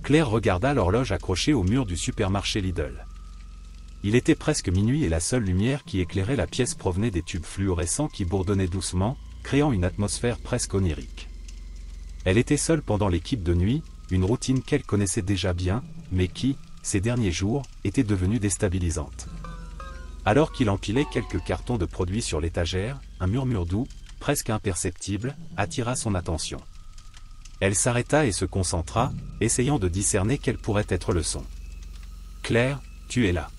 Claire regarda l'horloge accrochée au mur du supermarché Lidl. Il était presque minuit et la seule lumière qui éclairait la pièce provenait des tubes fluorescents qui bourdonnaient doucement, créant une atmosphère presque onirique. Elle était seule pendant l'équipe de nuit, une routine qu'elle connaissait déjà bien, mais qui, ces derniers jours, était devenue déstabilisante. Alors qu'il empilait quelques cartons de produits sur l'étagère, un murmure doux, presque imperceptible, attira son attention. Elle s'arrêta et se concentra, essayant de discerner quel pourrait être le son. « Claire, tu es là. »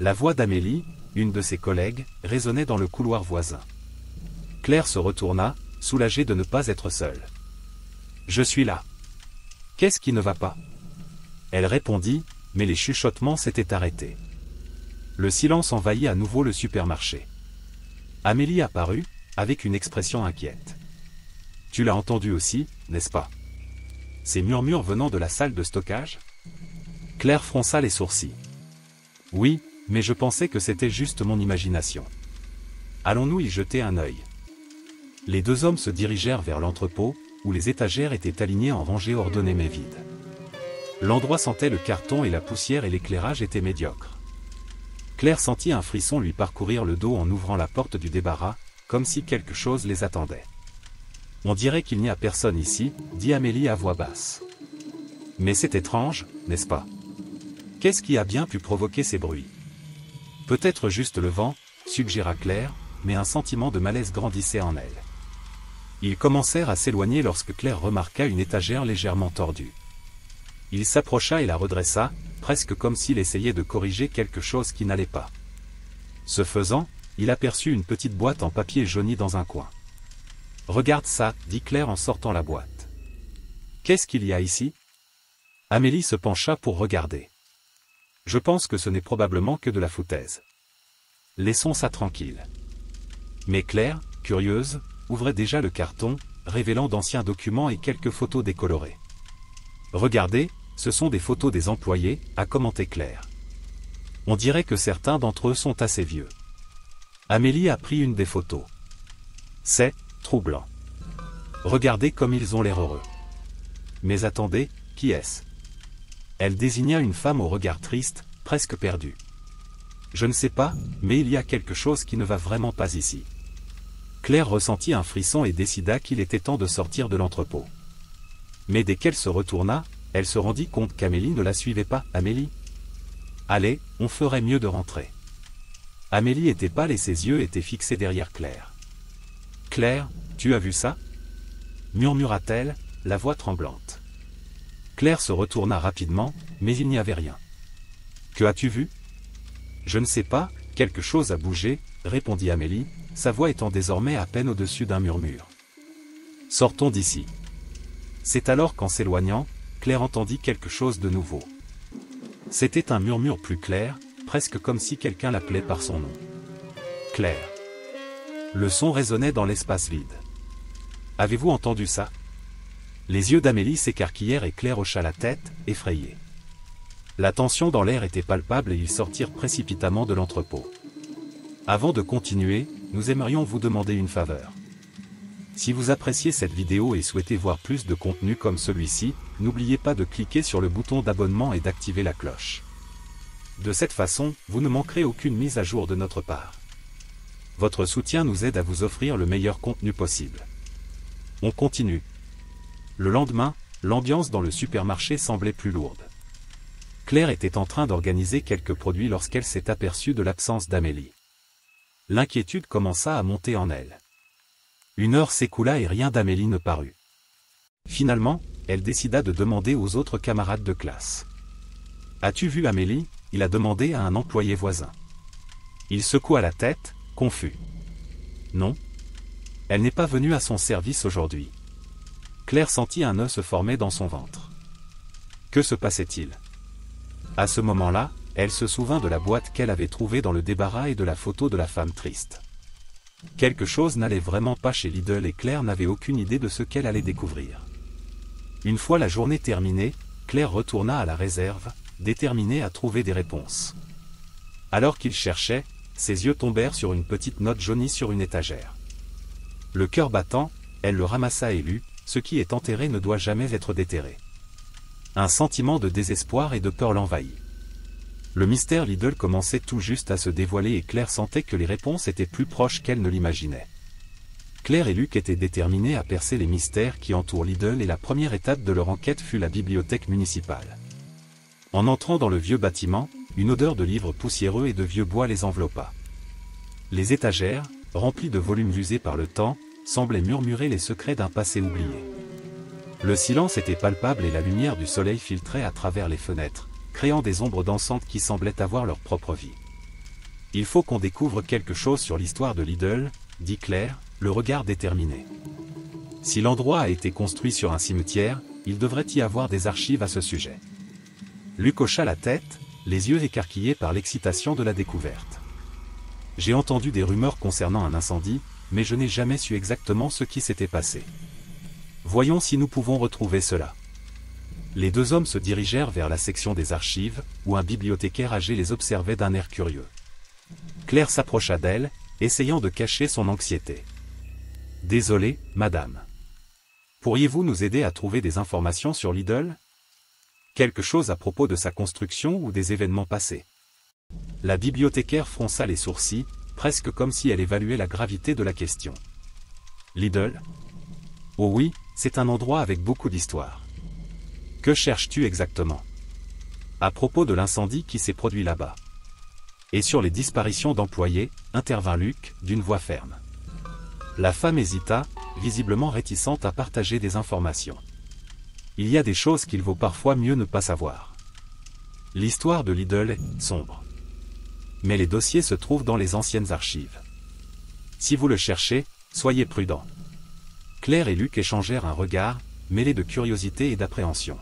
La voix d'Amélie, une de ses collègues, résonnait dans le couloir voisin. Claire se retourna, soulagée de ne pas être seule. « Je suis là. Qu'est-ce qui ne va pas ?» Elle répondit, mais les chuchotements s'étaient arrêtés. Le silence envahit à nouveau le supermarché. Amélie apparut, avec une expression inquiète. « Tu l'as entendu aussi, n'est-ce pas? Ces murmures venant de la salle de stockage ?» Claire fronça les sourcils. « Oui, mais je pensais que c'était juste mon imagination. Allons-nous y jeter un œil ?» Les deux hommes se dirigèrent vers l'entrepôt, où les étagères étaient alignées en rangées ordonnées mais vides. L'endroit sentait le carton et la poussière et l'éclairage était médiocre. Claire sentit un frisson lui parcourir le dos en ouvrant la porte du débarras, comme si quelque chose les attendait. « On dirait qu'il n'y a personne ici, » dit Amélie à voix basse. « Mais c'est étrange, n'est-ce pas? Qu'est-ce qui a bien pu provoquer ces bruits? » « Peut-être juste le vent, » suggéra Claire, mais un sentiment de malaise grandissait en elle. Ils commencèrent à s'éloigner lorsque Claire remarqua une étagère légèrement tordue. Il s'approcha et la redressa, presque comme s'il essayait de corriger quelque chose qui n'allait pas. Ce faisant, il aperçut une petite boîte en papier jauni dans un coin. « Regarde ça, » dit Claire en sortant la boîte. « Qu'est-ce qu'il y a ici ?» Amélie se pencha pour regarder. « Je pense que ce n'est probablement que de la foutaise. Laissons ça tranquille. » Mais Claire, curieuse, ouvrait déjà le carton, révélant d'anciens documents et quelques photos décolorées. « Regardez, ce sont des photos des employés, » a commenté Claire. « On dirait que certains d'entre eux sont assez vieux. » Amélie a pris une des photos. « C'est troublant. Regardez comme ils ont l'air heureux. Mais attendez, qui est-ce » Elle désigna une femme au regard triste, presque perdu. « Je ne sais pas, mais il y a quelque chose qui ne va vraiment pas ici. » Claire ressentit un frisson et décida qu'il était temps de sortir de l'entrepôt. Mais dès qu'elle se retourna, elle se rendit compte qu'Amélie ne la suivait pas. « Amélie ? Allez, on ferait mieux de rentrer. » Amélie était pâle et ses yeux étaient fixés derrière Claire. « Claire, tu as vu ça ?» murmura-t-elle, la voix tremblante. Claire se retourna rapidement, mais il n'y avait rien. « Que as-tu vu ?»« Je ne sais pas, quelque chose a bougé, » répondit Amélie, sa voix étant désormais à peine au-dessus d'un murmure. « Sortons d'ici. » C'est alors qu'en s'éloignant, Claire entendit quelque chose de nouveau. C'était un murmure plus clair, presque comme si quelqu'un l'appelait par son nom. « Claire. » Le son résonnait dans l'espace vide. « Avez-vous entendu ça ?» Les yeux d'Amélie s'écarquillèrent et Claire hocha la tête, effrayée. La tension dans l'air était palpable et ils sortirent précipitamment de l'entrepôt. Avant de continuer, nous aimerions vous demander une faveur. Si vous appréciez cette vidéo et souhaitez voir plus de contenu comme celui-ci, n'oubliez pas de cliquer sur le bouton d'abonnement et d'activer la cloche. De cette façon, vous ne manquerez aucune mise à jour de notre part. Votre soutien nous aide à vous offrir le meilleur contenu possible. On continue. Le lendemain, l'ambiance dans le supermarché semblait plus lourde. Claire était en train d'organiser quelques produits lorsqu'elle s'est aperçue de l'absence d'Amélie. L'inquiétude commença à monter en elle. Une heure s'écoula et rien d'Amélie ne parut. Finalement, elle décida de demander aux autres camarades de classe. « As-tu vu Amélie ?» il a demandé à un employé voisin. Il secoua la tête, confus. « Non. Elle n'est pas venue à son service aujourd'hui. » Claire sentit un nœud se former dans son ventre. Que se passait-il? À ce moment-là, elle se souvint de la boîte qu'elle avait trouvée dans le débarras et de la photo de la femme triste. Quelque chose n'allait vraiment pas chez Lidl et Claire n'avait aucune idée de ce qu'elle allait découvrir. Une fois la journée terminée, Claire retourna à la réserve, déterminée à trouver des réponses. Alors qu'il cherchait, ses yeux tombèrent sur une petite note jaunie sur une étagère. Le cœur battant, elle le ramassa et lut. « Ce qui est enterré ne doit jamais être déterré. » Un sentiment de désespoir et de peur l'envahit. Le mystère Lidl commençait tout juste à se dévoiler et Claire sentait que les réponses étaient plus proches qu'elle ne l'imaginait. Claire et Luc étaient déterminés à percer les mystères qui entourent Lidl et la première étape de leur enquête fut la bibliothèque municipale. En entrant dans le vieux bâtiment, une odeur de livres poussiéreux et de vieux bois les enveloppa. Les étagères, remplies de volumes usés par le temps, semblaient murmurer les secrets d'un passé oublié. Le silence était palpable et la lumière du soleil filtrait à travers les fenêtres, créant des ombres dansantes qui semblaient avoir leur propre vie. « Il faut qu'on découvre quelque chose sur l'histoire de Lidl, » dit Claire, le regard déterminé. « Si l'endroit a été construit sur un cimetière, il devrait y avoir des archives à ce sujet. » Luc hocha la tête, les yeux écarquillés par l'excitation de la découverte. « J'ai entendu des rumeurs concernant un incendie, mais je n'ai jamais su exactement ce qui s'était passé. Voyons si nous pouvons retrouver cela. » Les deux hommes se dirigèrent vers la section des archives, où un bibliothécaire âgé les observait d'un air curieux. Claire s'approcha d'elle, essayant de cacher son anxiété. « Désolé, madame. Pourriez-vous nous aider à trouver des informations sur Lidl ? Quelque chose à propos de sa construction ou des événements passés ?» La bibliothécaire fronça les sourcils, presque comme si elle évaluait la gravité de la question. « Lidl ? Oh oui, c'est un endroit avec beaucoup d'histoire. Que cherches-tu exactement ? À propos de l'incendie qui s'est produit là-bas. Et sur les disparitions d'employés, intervint Luc, d'une voix ferme. La femme hésita, visiblement réticente à partager des informations. Il y a des choses qu'il vaut parfois mieux ne pas savoir. L'histoire de Lidl est sombre. Mais les dossiers se trouvent dans les anciennes archives. Si vous le cherchez, soyez prudent. Claire et Luc échangèrent un regard, mêlé de curiosité et d'appréhension.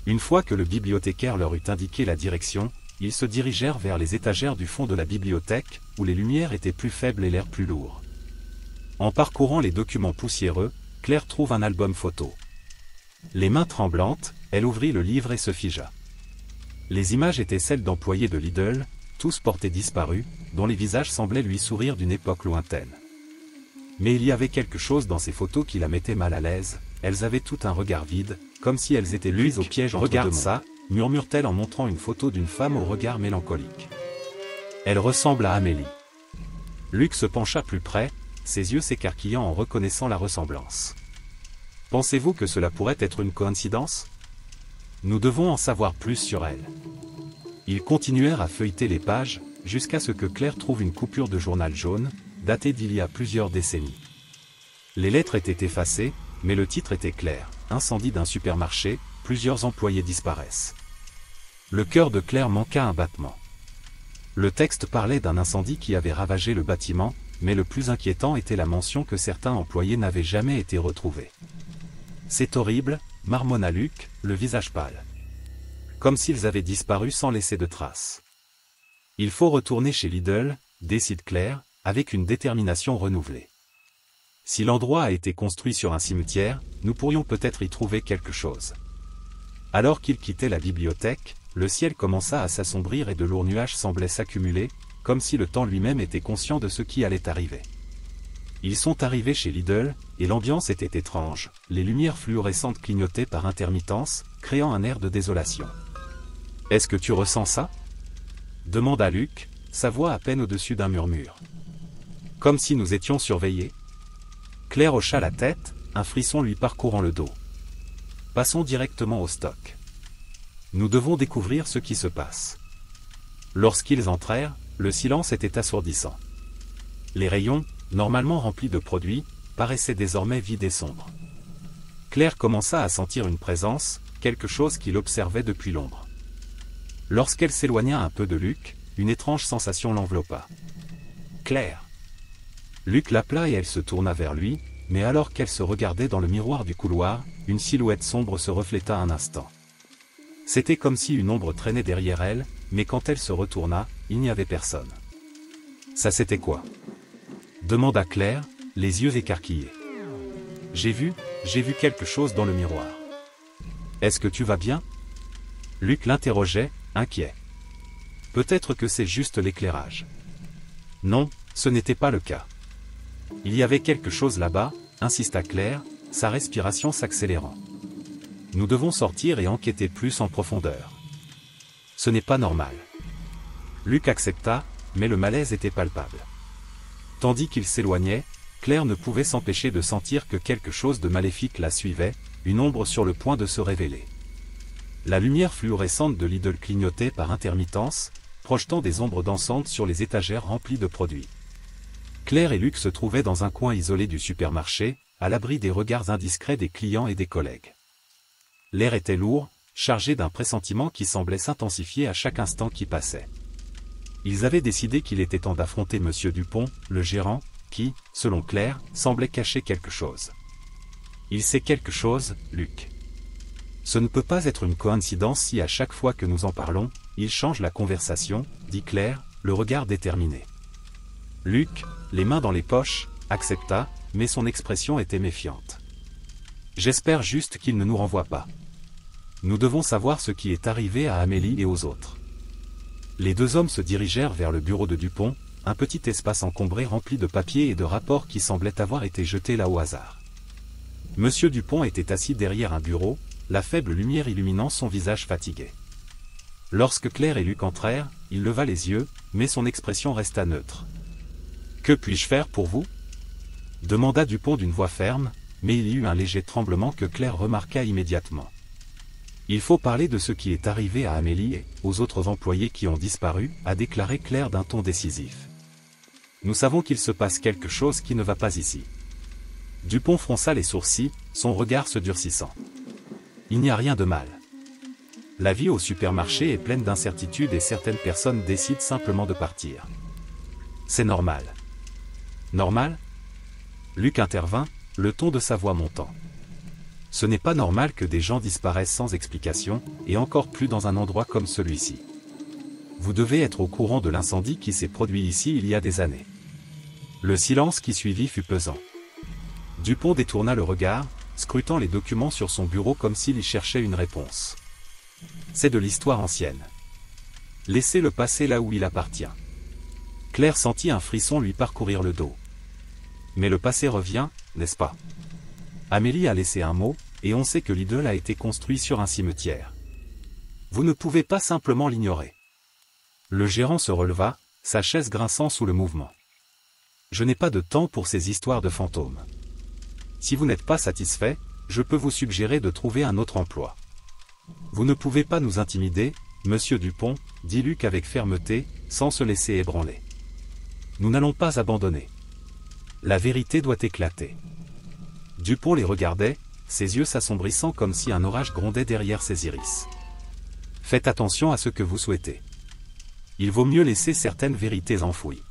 Une fois que le bibliothécaire leur eut indiqué la direction, ils se dirigèrent vers les étagères du fond de la bibliothèque, où les lumières étaient plus faibles et l'air plus lourd. En parcourant les documents poussiéreux, Claire trouve un album photo. Les mains tremblantes, elle ouvrit le livre et se figea. Les images étaient celles d'employés de Lidl, tous portés disparus, dont les visages semblaient lui sourire d'une époque lointaine. Mais il y avait quelque chose dans ces photos qui la mettait mal à l'aise, elles avaient tout un regard vide, comme si elles étaient prises au piège entre deux mondes. « Regarde ça », murmure-t-elle en montrant une photo d'une femme au regard mélancolique. Elle ressemble à Amélie. Luc se pencha plus près, ses yeux s'écarquillant en reconnaissant la ressemblance. Pensez-vous que cela pourrait être une coïncidence ? Nous devons en savoir plus sur elle. Ils continuèrent à feuilleter les pages, jusqu'à ce que Claire trouve une coupure de journal jaune, datée d'il y a plusieurs décennies. Les lettres étaient effacées, mais le titre était clair, incendie d'un supermarché, plusieurs employés disparaissent. Le cœur de Claire manqua un battement. Le texte parlait d'un incendie qui avait ravagé le bâtiment, mais le plus inquiétant était la mention que certains employés n'avaient jamais été retrouvés. C'est horrible, marmonna Luc, le visage pâle. Comme s'ils avaient disparu sans laisser de traces. Il faut retourner chez Lidl, décide Claire, avec une détermination renouvelée. Si l'endroit a été construit sur un cimetière, nous pourrions peut-être y trouver quelque chose. Alors qu'ils quittaient la bibliothèque, le ciel commença à s'assombrir et de lourds nuages semblaient s'accumuler, comme si le temps lui-même était conscient de ce qui allait arriver. Ils sont arrivés chez Lidl, et l'ambiance était étrange, les lumières fluorescentes clignotaient par intermittence, créant un air de désolation. « Est-ce que tu ressens ça ?» demanda Luc, sa voix à peine au-dessus d'un murmure. « Comme si nous étions surveillés ?» Claire hocha la tête, un frisson lui parcourant le dos. « Passons directement au stock. Nous devons découvrir ce qui se passe. » Lorsqu'ils entrèrent, le silence était assourdissant. Les rayons, normalement remplis de produits, paraissaient désormais vides et sombres. Claire commença à sentir une présence, quelque chose qui l'observait depuis l'ombre. Lorsqu'elle s'éloigna un peu de Luc, une étrange sensation l'enveloppa. « Claire !» Luc l'appela et elle se tourna vers lui, mais alors qu'elle se regardait dans le miroir du couloir, une silhouette sombre se refléta un instant. C'était comme si une ombre traînait derrière elle, mais quand elle se retourna, il n'y avait personne. « Ça c'était quoi ?» demanda Claire, les yeux écarquillés. « J'ai vu quelque chose dans le miroir. Est-ce que tu vas bien ?» Luc l'interrogeait, inquiet. « Peut-être que c'est juste l'éclairage. » Non, ce n'était pas le cas. « Il y avait quelque chose là-bas, insista Claire, sa respiration s'accélérant. Nous devons sortir et enquêter plus en profondeur. Ce n'est pas normal. Luc accepta, mais le malaise était palpable. Tandis qu'il s'éloignait, Claire ne pouvait s'empêcher de sentir que quelque chose de maléfique la suivait, une ombre sur le point de se révéler. La lumière fluorescente de l'idole clignotait par intermittence, projetant des ombres dansantes sur les étagères remplies de produits. Claire et Luc se trouvaient dans un coin isolé du supermarché, à l'abri des regards indiscrets des clients et des collègues. L'air était lourd, chargé d'un pressentiment qui semblait s'intensifier à chaque instant qui passait. Ils avaient décidé qu'il était temps d'affronter Monsieur Dupont, le gérant, qui, selon Claire, semblait cacher quelque chose. Il sait quelque chose, Luc. Ce ne peut pas être une coïncidence si à chaque fois que nous en parlons, il change la conversation, dit Claire, le regard déterminé. Luc, les mains dans les poches, accepta, mais son expression était méfiante. J'espère juste qu'il ne nous renvoie pas. Nous devons savoir ce qui est arrivé à Amélie et aux autres. Les deux hommes se dirigèrent vers le bureau de Dupont, un petit espace encombré rempli de papiers et de rapports qui semblaient avoir été jetés là au hasard. Monsieur Dupont était assis derrière un bureau, la faible lumière illuminant son visage fatigué. Lorsque Claire et Luc entrèrent, il leva les yeux, mais son expression resta neutre. « Que puis-je faire pour vous » demanda Dupont d'une voix ferme, mais il y eut un léger tremblement que Claire remarqua immédiatement. « Il faut parler de ce qui est arrivé à Amélie et aux autres employés qui ont disparu, » a déclaré Claire d'un ton décisif. « Nous savons qu'il se passe quelque chose qui ne va pas ici. » Dupont fronça les sourcils, son regard se durcissant. « Il n'y a rien de mal. La vie au supermarché est pleine d'incertitudes et certaines personnes décident simplement de partir. C'est normal. » « Normal ?» Luc intervint, le ton de sa voix montant. « Ce n'est pas normal que des gens disparaissent sans explication, et encore plus dans un endroit comme celui-ci. Vous devez être au courant de l'incendie qui s'est produit ici il y a des années. » Le silence qui suivit fut pesant. Dupont détourna le regard, scrutant les documents sur son bureau comme s'il y cherchait une réponse. « C'est de l'histoire ancienne. Laissez-le passer là où il appartient. » Claire sentit un frisson lui parcourir le dos. « Mais le passé revient, n'est-ce pas ? Amélie a laissé un mot, et on sait que l'idole a été construit sur un cimetière. Vous ne pouvez pas simplement l'ignorer. » Le gérant se releva, sa chaise grinçant sous le mouvement. « Je n'ai pas de temps pour ces histoires de fantômes. Si vous n'êtes pas satisfait, je peux vous suggérer de trouver un autre emploi. Vous ne pouvez pas nous intimider, Monsieur Dupont, dit Luc avec fermeté, sans se laisser ébranler. Nous n'allons pas abandonner. La vérité doit éclater. » Dupont les regardait, ses yeux s'assombrissant comme si un orage grondait derrière ses iris. « Faites attention à ce que vous souhaitez. Il vaut mieux laisser certaines vérités enfouies. »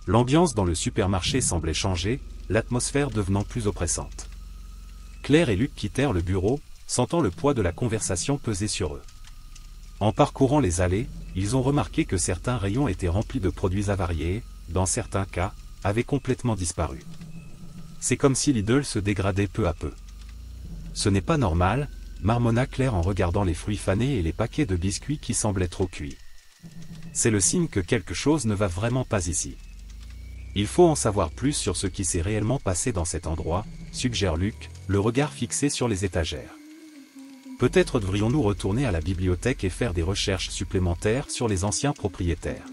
L'ambiance dans le supermarché semblait changer, l'atmosphère devenant plus oppressante. Claire et Luc quittèrent le bureau, sentant le poids de la conversation peser sur eux. En parcourant les allées, ils ont remarqué que certains rayons étaient remplis de produits avariés et, dans certains cas, avaient complètement disparu. C'est comme si l'idole se dégradait peu à peu. « Ce n'est pas normal, » marmonna Claire en regardant les fruits fanés et les paquets de biscuits qui semblaient trop cuits. « C'est le signe que quelque chose ne va vraiment pas ici. Il faut en savoir plus sur ce qui s'est réellement passé dans cet endroit, » suggère Luc, le regard fixé sur les étagères. « Peut-être devrions-nous retourner à la bibliothèque et faire des recherches supplémentaires sur les anciens propriétaires. »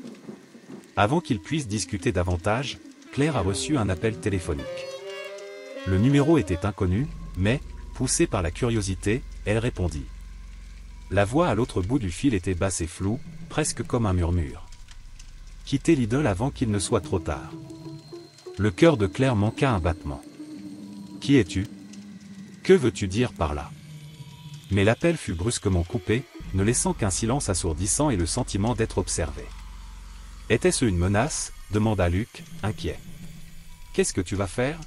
Avant qu'ils puissent discuter davantage, Claire a reçu un appel téléphonique. Le numéro était inconnu, mais, poussée par la curiosité, elle répondit. La voix à l'autre bout du fil était basse et floue, presque comme un murmure. Quittez l'idole avant qu'il ne soit trop tard. Le cœur de Claire manqua un battement. Qui es-tu ? Que veux-tu dire par là ? Mais l'appel fut brusquement coupé, ne laissant qu'un silence assourdissant et le sentiment d'être observé. Était-ce une menace ? Demanda Luc, inquiet. Qu'est-ce que tu vas faire ?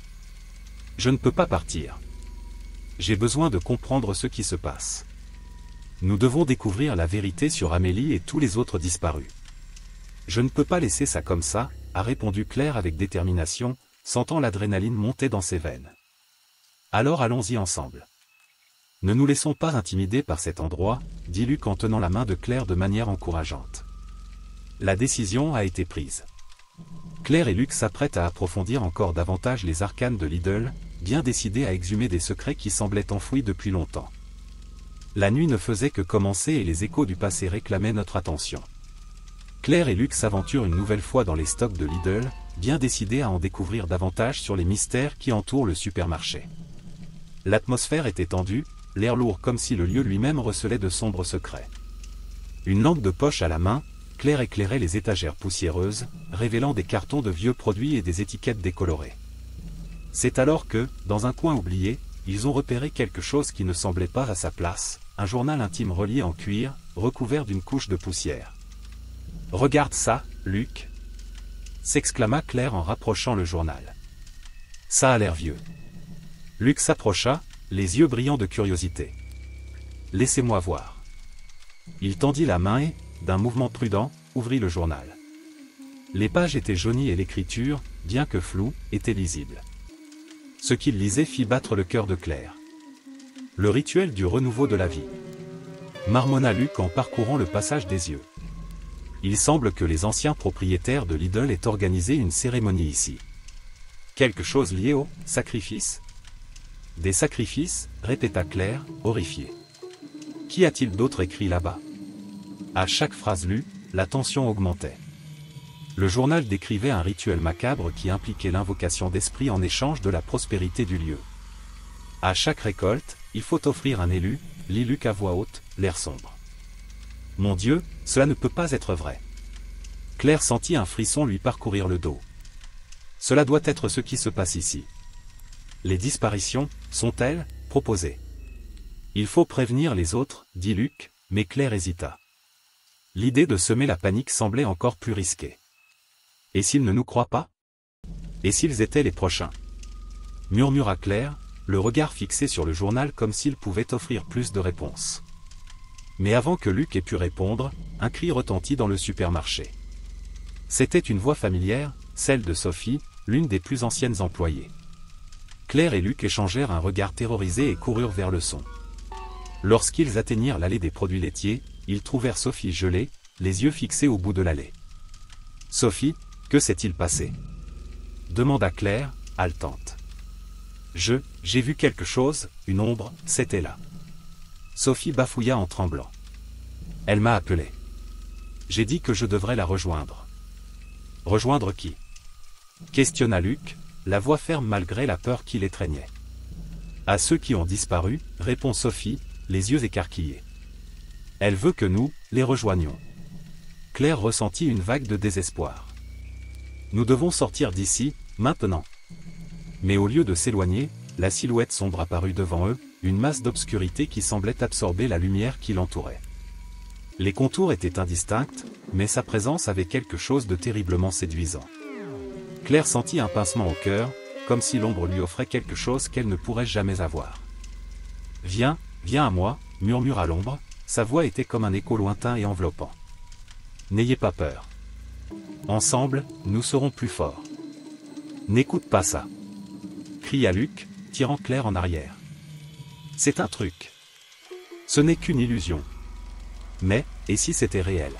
Je ne peux pas partir. J'ai besoin de comprendre ce qui se passe. Nous devons découvrir la vérité sur Amélie et tous les autres disparus. Je ne peux pas laisser ça comme ça, a répondu Claire avec détermination, sentant l'adrénaline monter dans ses veines. Alors allons-y ensemble. Ne nous laissons pas intimider par cet endroit, dit Luc en tenant la main de Claire de manière encourageante. La décision a été prise. Claire et Luc s'apprêtent à approfondir encore davantage les arcanes de l'idole, bien décidés à exhumer des secrets qui semblaient enfouis depuis longtemps. La nuit ne faisait que commencer et les échos du passé réclamaient notre attention. Claire et Luc s'aventurent une nouvelle fois dans les stocks de Lidl, bien décidés à en découvrir davantage sur les mystères qui entourent le supermarché. L'atmosphère était tendue, l'air lourd comme si le lieu lui-même recelait de sombres secrets. Une lampe de poche à la main, Claire éclairait les étagères poussiéreuses, révélant des cartons de vieux produits et des étiquettes décolorées. C'est alors que, dans un coin oublié, ils ont repéré quelque chose qui ne semblait pas à sa place, un journal intime relié en cuir, recouvert d'une couche de poussière. « Regarde ça, Luc !» s'exclama Claire en rapprochant le journal. « Ça a l'air vieux. » Luc s'approcha, les yeux brillants de curiosité. « Laissez-moi voir. » Il tendit la main et, d'un mouvement prudent, ouvrit le journal. Les pages étaient jaunies et l'écriture, bien que floue, était lisible. Ce qu'il lisait fit battre le cœur de Claire. Le rituel du renouveau de la vie. Marmonna Luc en parcourant le passage des yeux. Il semble que les anciens propriétaires de Lidl aient organisé une cérémonie ici. Quelque chose lié au sacrifice ? Des sacrifices, répéta Claire, horrifiée. Qu'y a-t-il d'autre écrit là-bas ? À chaque phrase lue, la tension augmentait. Le journal décrivait un rituel macabre qui impliquait l'invocation d'esprits en échange de la prospérité du lieu. À chaque récolte, il faut offrir un élu, lit Luc à voix haute, l'air sombre. Mon Dieu, cela ne peut pas être vrai. Claire sentit un frisson lui parcourir le dos. Cela doit être ce qui se passe ici. Les disparitions, sont-elles, proposées? Il faut prévenir les autres, dit Luc, mais Claire hésita. L'idée de semer la panique semblait encore plus risquée. Et s'ils ne nous croient pas? Et s'ils étaient les prochains? Murmura Claire, le regard fixé sur le journal comme s'il pouvait offrir plus de réponses. Mais avant que Luc ait pu répondre, un cri retentit dans le supermarché. C'était une voix familière, celle de Sophie, l'une des plus anciennes employées. Claire et Luc échangèrent un regard terrorisé et coururent vers le son. Lorsqu'ils atteignirent l'allée des produits laitiers, ils trouvèrent Sophie gelée, les yeux fixés au bout de l'allée. « Sophie, que s'est-il passé ?» demanda Claire, haletante. « J'ai vu quelque chose, une ombre, c'était là. » Sophie bafouilla en tremblant. « Elle m'a appelé. J'ai dit que je devrais la rejoindre. »« Rejoindre qui ?» questionna Luc, la voix ferme malgré la peur qui l'étreignait. « À ceux qui ont disparu, répond Sophie, les yeux écarquillés. Elle veut que nous, les rejoignions. » Claire ressentit une vague de désespoir. « Nous devons sortir d'ici, maintenant. » Mais au lieu de s'éloigner, la silhouette sombre apparut devant eux, une masse d'obscurité qui semblait absorber la lumière qui l'entourait. Les contours étaient indistincts, mais sa présence avait quelque chose de terriblement séduisant. Claire sentit un pincement au cœur, comme si l'ombre lui offrait quelque chose qu'elle ne pourrait jamais avoir. « Viens, viens à moi, » murmura l'ombre, sa voix était comme un écho lointain et enveloppant. « N'ayez pas peur. Ensemble, nous serons plus forts. »« N'écoute pas ça !» cria Luc, tirant Claire en arrière. « C'est un truc. Ce n'est qu'une illusion. » « Mais, et si c'était réel ?»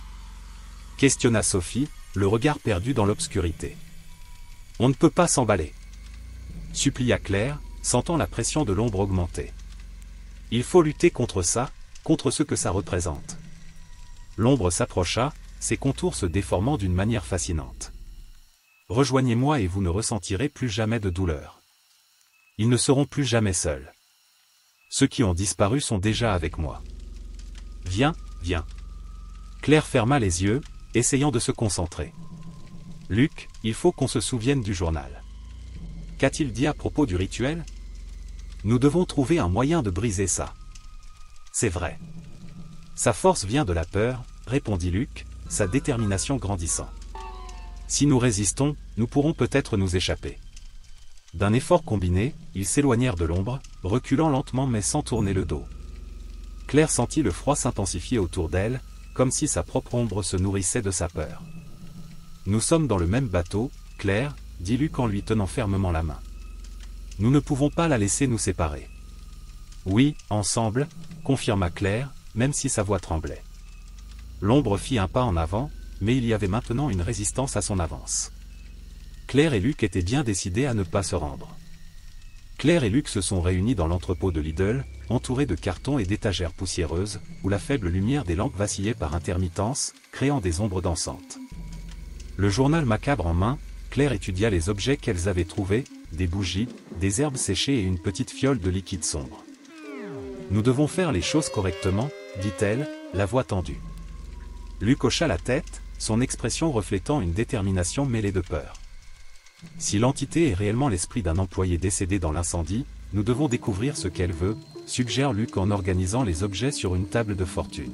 questionna Sophie, le regard perdu dans l'obscurité. « On ne peut pas s'emballer. » supplia Claire, sentant la pression de l'ombre augmenter. « Il faut lutter contre ça, contre ce que ça représente. » L'ombre s'approcha, ses contours se déformant d'une manière fascinante. « Rejoignez-moi et vous ne ressentirez plus jamais de douleur. Ils ne seront plus jamais seuls. Ceux qui ont disparu sont déjà avec moi. Viens, viens. » Claire ferma les yeux, essayant de se concentrer. « Luc, il faut qu'on se souvienne du journal. Qu'a-t-il dit à propos du rituel? Nous devons trouver un moyen de briser ça. » C'est vrai. Sa force vient de la peur, répondit Luc, sa détermination grandissant. Si nous résistons, nous pourrons peut-être nous échapper. D'un effort combiné, ils s'éloignèrent de l'ombre, reculant lentement mais sans tourner le dos. Claire sentit le froid s'intensifier autour d'elle, comme si sa propre ombre se nourrissait de sa peur. « Nous sommes dans le même bateau, Claire, » dit Luc en lui tenant fermement la main. « Nous ne pouvons pas la laisser nous séparer. »« Oui, ensemble, » confirma Claire, même si sa voix tremblait. L'ombre fit un pas en avant, mais il y avait maintenant une résistance à son avance. Claire et Luc étaient bien décidés à ne pas se rendre. Claire et Luc se sont réunis dans l'entrepôt de Lidl, entourés de cartons et d'étagères poussiéreuses, où la faible lumière des lampes vacillait par intermittence, créant des ombres dansantes. Le journal macabre en main, Claire étudia les objets qu'elles avaient trouvés, des bougies, des herbes séchées et une petite fiole de liquide sombre. « Nous devons faire les choses correctement, dit-elle, la voix tendue. Luc hocha la tête, son expression reflétant une détermination mêlée de peur. Si l'entité est réellement l'esprit d'un employé décédé dans l'incendie, nous devons découvrir ce qu'elle veut, suggère Luc en organisant les objets sur une table de fortune.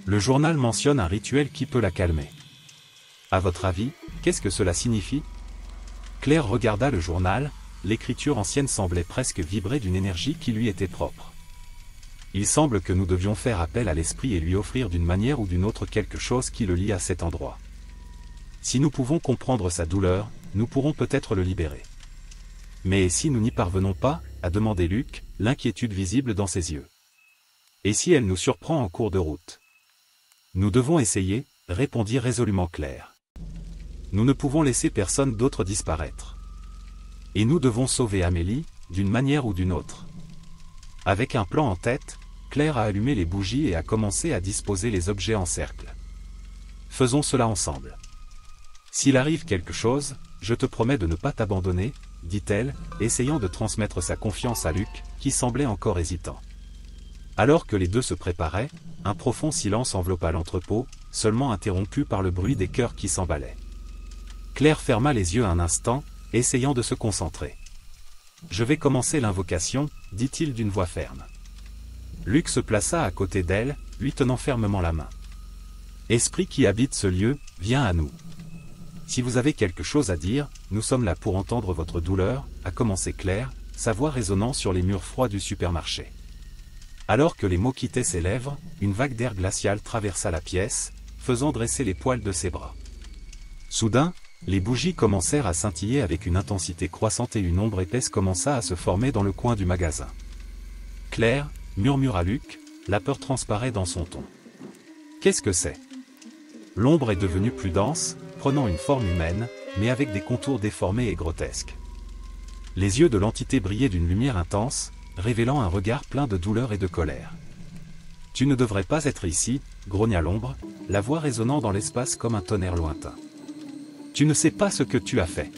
Le journal mentionne un rituel qui peut la calmer. À votre avis, qu'est-ce que cela signifie? Claire regarda le journal, l'écriture ancienne semblait presque vibrer d'une énergie qui lui était propre. Il semble que nous devions faire appel à l'esprit et lui offrir d'une manière ou d'une autre quelque chose qui le lie à cet endroit. Si nous pouvons comprendre sa douleur, nous pourrons peut-être le libérer. Mais si nous n'y parvenons pas, a demandé Luc, l'inquiétude visible dans ses yeux. Et si elle nous surprend en cours de route? Nous devons essayer, répondit résolument Claire. Nous ne pouvons laisser personne d'autre disparaître. Et nous devons sauver Amélie, d'une manière ou d'une autre. Avec un plan en tête, Claire a allumé les bougies et a commencé à disposer les objets en cercle. Faisons cela ensemble. S'il arrive quelque chose, je te promets de ne pas t'abandonner, dit-elle, essayant de transmettre sa confiance à Luc, qui semblait encore hésitant. Alors que les deux se préparaient, un profond silence enveloppa l'entrepôt, seulement interrompu par le bruit des cœurs qui s'emballaient. Claire ferma les yeux un instant, essayant de se concentrer. « Je vais commencer l'invocation, » dit-il d'une voix ferme. Luc se plaça à côté d'elle, lui tenant fermement la main. « Esprit qui habite ce lieu, viens à nous. Si vous avez quelque chose à dire, nous sommes là pour entendre votre douleur, » a commencé Claire, sa voix résonnant sur les murs froids du supermarché. Alors que les mots quittaient ses lèvres, une vague d'air glacial traversa la pièce, faisant dresser les poils de ses bras. Soudain, les bougies commencèrent à scintiller avec une intensité croissante et une ombre épaisse commença à se former dans le coin du magasin. « Claire, » murmura Luc, la peur transparaît dans son ton. « Qu'est-ce que c'est » L'ombre est devenue plus dense, prenant une forme humaine, mais avec des contours déformés et grotesques. Les yeux de l'entité brillaient d'une lumière intense, révélant un regard plein de douleur et de colère. « Tu ne devrais pas être ici, » grogna l'ombre, la voix résonnant dans l'espace comme un tonnerre lointain. « Tu ne sais pas ce que tu as fait. »